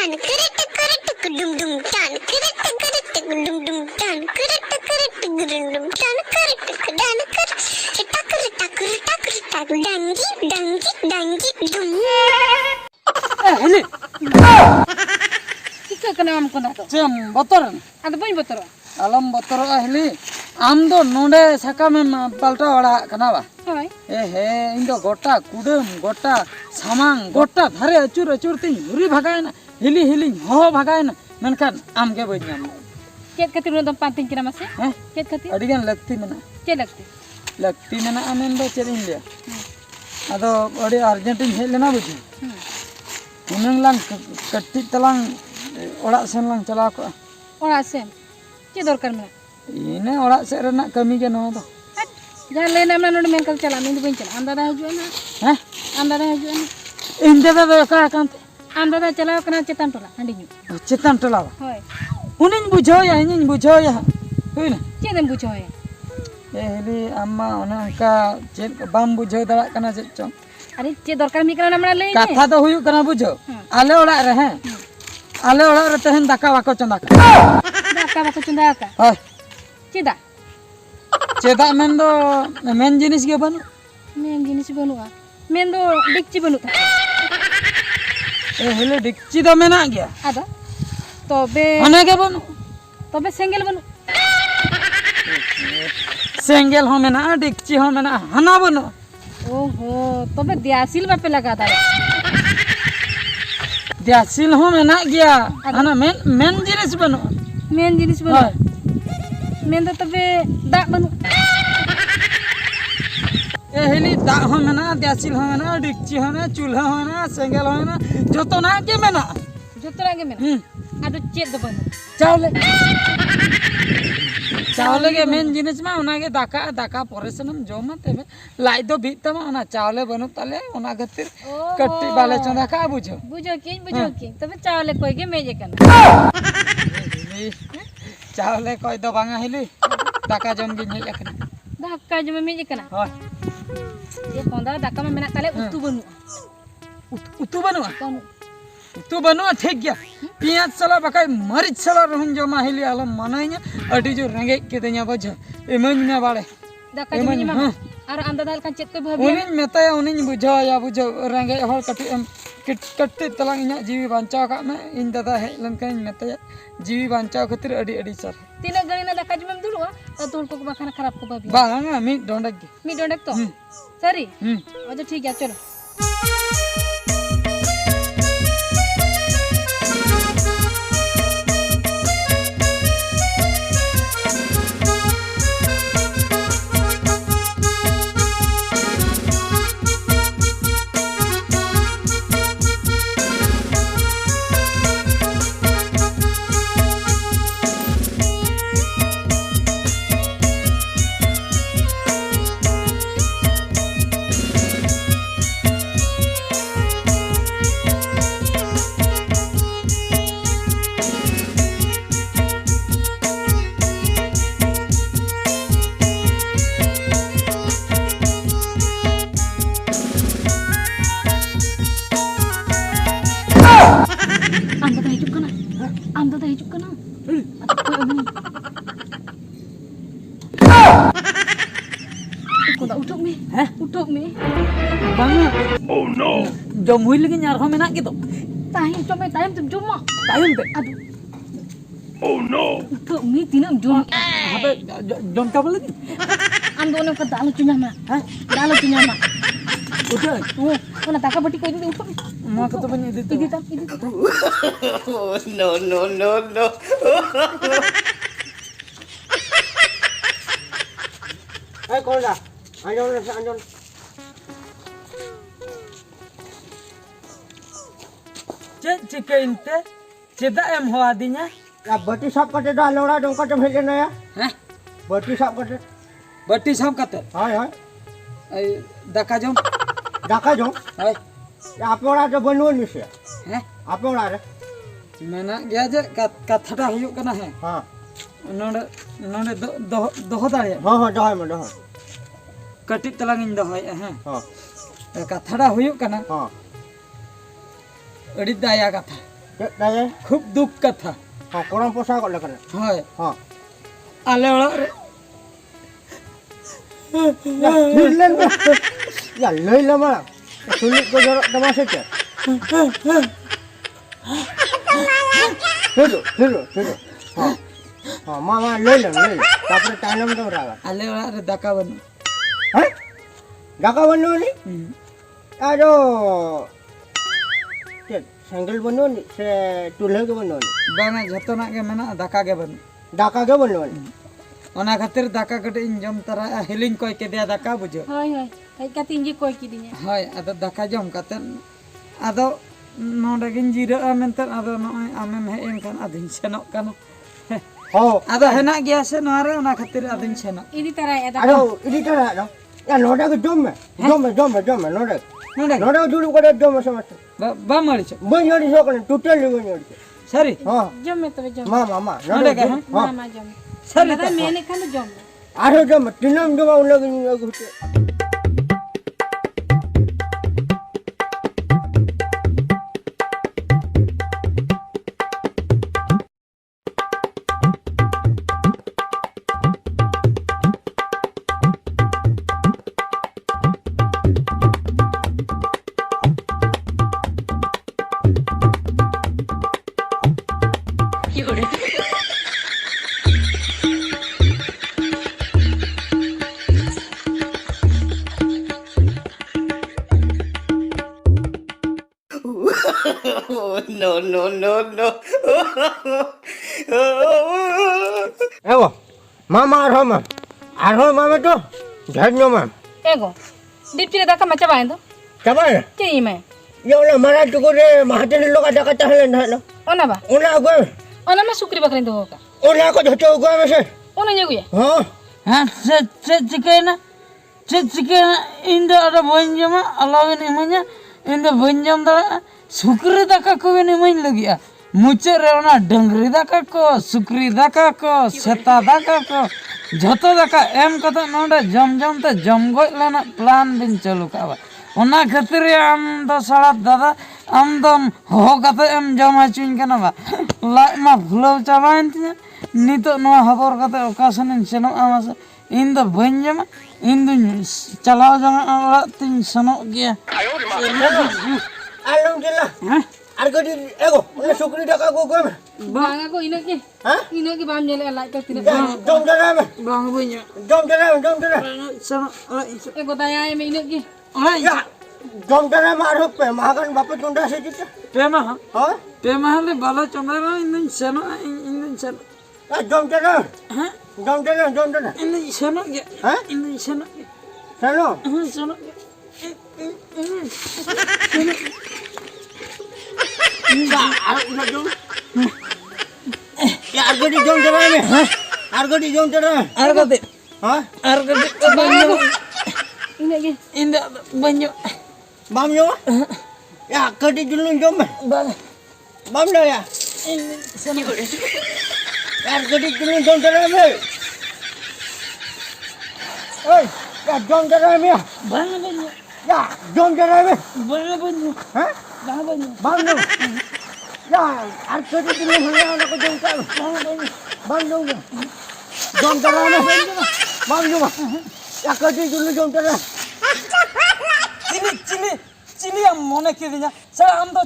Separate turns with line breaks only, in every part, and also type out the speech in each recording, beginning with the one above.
tan kiritik dum dum tan kiritik dum dum tan kiritik dum tan kiritik dan tak dangi dum.
Ini
Ika kena am kena to.
jam botor.
Ada bain botor.
Alam botor ahli. Am do nonde sakame palta wala kana ba.
Hoi.
He indo gota kudum gota samang gota dhare acur ting uri bhagaina hili ho bhagaina menkan am ke boi nyam.
Ket khatir no dam panting kira mase?
Heh
Ket khatir?
adigan lakti mena
Ke
amen do cherin dia. Ado adi Argentin hej lena buji. Unang lang katti talang orak sen lang chala ko.
Ora sem. Ke dorkar mena?
Ine orak se rena kami ge no do.
Jangan lain amna node menkal chala min do bain chala. Anda dah haju na.
Heh
Anda dah haju na.
inde da ka kante
Anda dah chala kena cetan tola handi nyu.
chetan tola ba.
Hoi.
Unin bujau ya inin bujau ya. Huina.
Che dem bucho ya.
Heli amma ona ka chet bam bujau dara kana chet chong.
Are che dorkar mi kana namra lei.
Katha do huyu kana bujau. Ale orak re he. Ale orak re tehen daka bako chonda ka.
Daka bako chunda ka.
Hoi.
Che da.
Cedak men do men jinis ge banu.
Men jenis banua. Men do dikci banu ta.
Heli dikci do mena gya.
Ada. Tobe
Ane ge banu.
tobe senggel banu.
Senggel ho mena dikci ho mena hana banu.
ओहो तबे दियासिल बापे लगा दा
Diasil ho mena gya. Ana men jinis banu.
Main जिनिस बनु
Hoi.
Main तो तबे दा बनु
Heli dak ho mena diasil ho mena dikci ho mena chulha ho mena senggel ho mena joto na ge mena.
जतो लागे main आदो चेत दो बनु
चावले के मेन जिनिस मा ओना के दाका परे सनम जोमा तेबे लाई दो बीत तमा ओना चावले बनु तले ओना गतिर कट्टी बाले चंदा का बुझो
बुझो की तबे चावले कोई के मेजे कना
चावले कोई दो बांगा हिली दाका जम गिन हेज अखन
दाका जमे मेजे कना
होय
ये कोंदा दाका में मेना तले उतु बनु
उतु बनु
कोनु
उतु बनु ठीक गया पियाज सला बकाय मरिच सला रहन जमा हिली आलम मनाइnya अडी जो रंगे के देnya बजो एमन में बाले
दाका जमे मा और अंदा दाल kan chet ko bhabi
उनिन मेताया उनिन बुझो या बुझो रंगे हर कटी कट्टी तलांग इना जीवी बांचाव का में इन दादा है लंकन मेताया जीवी बांचाव खातिर अडी सर
तीना गणी ना दाका जमे दुलवा तो तोड़ को बाखाना खराब को बहाबी
बांगा मी डोंडक गे
मी डोंडक तो सरी अच्छा ठीक है चलो Anda dah hidup kena. Kau dah utuk mi? Utuk mi?
बांगा oh no जम हुई लेकिन यार हम ना के तो
Tahin cuma tayam tu cuma.
Time पे
Aduh,
oh no
utuk mi tinam cuma.
अबे जम का बोले
Anda orang kata dalu cuma mana? Dalu cuma mana?
उठे
Oh, kau nak takkan beti kau ini utuk mi?
मां को तो बनी दे
Ini tam.
No.
Ay, kau dah. Anjon.
Chicken ते चेदा एम हो आदिnya
Ya, berarti sab kata dah lora dong kata beli na ya.
हैं
Berarti sab kata.
बट्टी सब कते
Hai.
आई दका जम
Daka jom.
हाय
Ya, apa orang ada benuan ni sih?
हैं
Apa orang ada?
मेना गया जे कथटा हुयुक कना है
Ha.
नोडे नोडे दोह दाड़े
Ha, dah.
कटिक तलांग इन दोहय हैं
Ha.
कथटा हुयुक कना
Ha.
अड़ी दाया कथा
Cek dah.
खूब दुख कथा
Ha, kurang posa kok lah kan.
হয়
Ha.
আলে ওড়াগ রে
Ya, hilang bah. Ya, lei lama. Sulit kau jorok sama saja. Duduk. Ha. Ha, mama lei lang. Tapi tanam tu berapa?
আলে ওড়াগ রে দাকা Banu
Ha? Daka banu ni? Aduh. Cek, single banu ni, se tulah ke banu ni.
বাঙা যতনা গে মেনা দাকা গে Banu
Daka ke banu ni?
ওনা খাতির দাকা কটে in জম তারা healing কই কে দিয়া দাকা বুঝো
ᱦᱳᱭ ᱦᱳᱭ ᱦᱮᱡ ᱠᱟᱛᱮ ᱤᱧ ᱜᱮ ᱠᱚᱭ ᱠᱤᱫᱤᱧᱟ
হয় আদো দাকা জম কাতেন আদো নোডে গিন জিরো আমেনতেন আদো নয় আমেম হে এনখান আদিন সেনক কানো
Ha.
আদো হেনা গিয়া সে নোরে ওনা খাতির আদিন সেনক
ᱤᱫᱤ ᱛᱟᱨᱟᱭᱟ ᱫᱟᱠᱟ
Aduh, ini tu lah. Ya, noda ke jom me. Jom me, noda.
নোডে
Noda dulu kada jom sama.
বা মারিছ
Banyak di sana, total ni banyak.
Sorry
Ha.
ᱡᱚᱢ ᱢᱮ ᱛᱚᱵᱮ ᱡᱚᱢ
Mama.
Noda ke?
ᱢᱟ ᱢᱟ ᱡᱚᱢ
সরি
ᱫᱟᱫᱟ ᱢᱮᱱᱮ ᱠᱷᱟᱱ ᱫᱚ ᱡᱚᱢ ᱢᱮ
Aduh jom, tinam jom lagi ni aku. Ewo, mama arham mama tu, jangan mama.
ᱮᱜᱚ ᱫᱤᱯᱪᱤ ᱨᱮ ᱫᱟᱠᱟ ᱢᱟ ᱪᱟᱵᱟᱭᱮᱱ ᱫᱚ
Siapa ya?
ᱪᱮᱫ ᱤᱧ ᱮᱢᱟᱭᱟ
Ya Allah, mana tu kau deh, mahal ni lo ada kata hal dah lo.
ᱚᱱᱟ ᱵᱟ
Una aku,
ᱚᱱᱟ ᱢᱟ ᱥᱩᱠᱨᱤ ᱵᱟᱠᱷᱨᱟᱧ ᱫᱚᱦᱚ ᱠᱟᱜ
una aku jatuh aku masih.
ᱚᱱᱟᱧ ᱟᱹᱜᱩᱭᱟ
Ha?
হ্যাঁ চিকেনা চিকেনা ইন্দো আদো বইন জমা আলাবিন ইমাnya ইন্দো বইন জম দা সুকরি দাকা কো বিন ইমাইন লাগিয়া মুচে রে ওনা ডংরি দাকা কো সুকরি দাকা কো সেতা দাকা কো যত দাকা এম কথা নোডে জম তে জম গই লেনা প্ল্যান বিন চালু কাবা ওনা খাতির আম দো সাড়া দাদা আম দম হো কাতে এম জমা চুন কেন বা লাই মা ভুলো চাবাইন তিনা নিতো নোয়া খবর কাতে অকাশনিন সেনো আমাসে ᱤᱧ ᱫᱚ ᱵᱟᱹᱧ ᱡᱚᱢᱟ ᱤᱧ ᱫᱩᱧ ᱪᱟᱞᱟᱣ ᱡᱚᱝᱟ ᱚᱲᱟᱜ ᱛᱤᱧ ᱥᱮᱱᱚᱜ ᱜᱮᱭᱟ
Alhamdulillah. Harga di, una sukri dah aku gua.
ᱵᱟᱝ ᱟᱜᱚ ᱤᱱᱟᱹᱜ ᱜᱮ
Ha?
ᱤᱱᱟᱹᱜ ᱜᱮ ᱵᱟᱢ ᱧᱮᱞᱮᱜᱼᱟ ᱞᱟᱡ ᱛᱮ ᱛᱤᱱᱟᱹᱜ
Jom dah mah.
ᱵᱟᱝ ᱵᱟᱹᱧ
Jom dah.
ᱥᱮᱱᱚᱜ ᱚᱲᱟᱜ ᱤᱧ
ᱮᱜᱚ ᱫᱟᱭᱟᱭ ᱢᱮ ᱤᱱᱟᱹᱜ ᱜᱮ
ᱚᱲᱟᱜ ᱤᱧ
Ya, jom dah mah arham pe, makan bapak tunda saja.
ᱯᱮ ᱢᱟᱦᱟ
Ha?
ᱯᱮ ᱢᱟᱦᱟ ᱞᱮ ᱵᱟᱞᱟ ᱪᱚᱸᱫᱟᱭᱟ ᱤᱧ ᱫᱩᱧ ᱥᱮᱱᱚᱜᱼᱟ ᱤᱧ ᱫᱩᱧ ᱥᱮᱱᱚᱜ
Ya, jom dah.
ᱦᱮᱸ
Jom dah.
ᱤᱧ dᱩᱧ ᱥᱮᱱᱚᱜ ᱜᱮᱭᱟ
Ha?
ᱤᱧ dᱩᱧ ᱥᱮᱱᱚᱜ ᱜᱮᱭᱟ
Sano.
ᱥᱮᱱᱚᱜ ᱜᱮᱭᱟ
Udah jom. Ya, harga di jom dah mah. Harga di jom dah.
ᱟᱨ ᱠᱟᱛᱮ
Ha?
ᱟᱨ ᱠᱟᱛᱮ ᱵᱟᱹᱧ ᱡᱚᱢᱟ
ᱤᱱᱟᱹᱜ ᱜᱮ
ᱤᱧ ᱫᱚ ᱵᱟᱹᱧ ᱡᱚᱢᱟ
Bam yo. Ya, kadi dulu jom.
ᱵᱟᱝ
Bam dah ya.
ᱤᱧ ᱫᱩᱧ ᱥᱮᱱᱚᱜ
Ya, kadi dulu jom dah mah. Oi, ya jom dah mah.
ᱵᱟᱝ ᱵᱟᱹᱧ ᱡᱚᱢᱟ
Ya, jom dah mah.
ᱵᱟᱝ ᱵᱟᱹᱧ ᱡᱚᱢᱟ
Ha?
ᱵᱟᱝ ᱵᱟᱹᱧ ᱡᱚᱢᱟ
Bam dong. Ya, harga di dulu hanya aku jom kan. Bam dong. Jom dah mah. Bam jom. Ya, kadi dulu jom dah.
চিলি আম মনে কিদিনা স্যার আম তো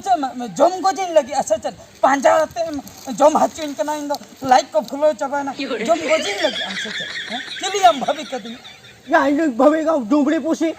জম গজিন লাগি আছে চল পাঞ্জাতে জম হাচিন কেনা ইন দো লাইক কো ফুলো চাবানা জম গজিন লাগি আছে চল চিলি আম ভাবি কদিন
Ya, ini bawa kau dumbri pusi.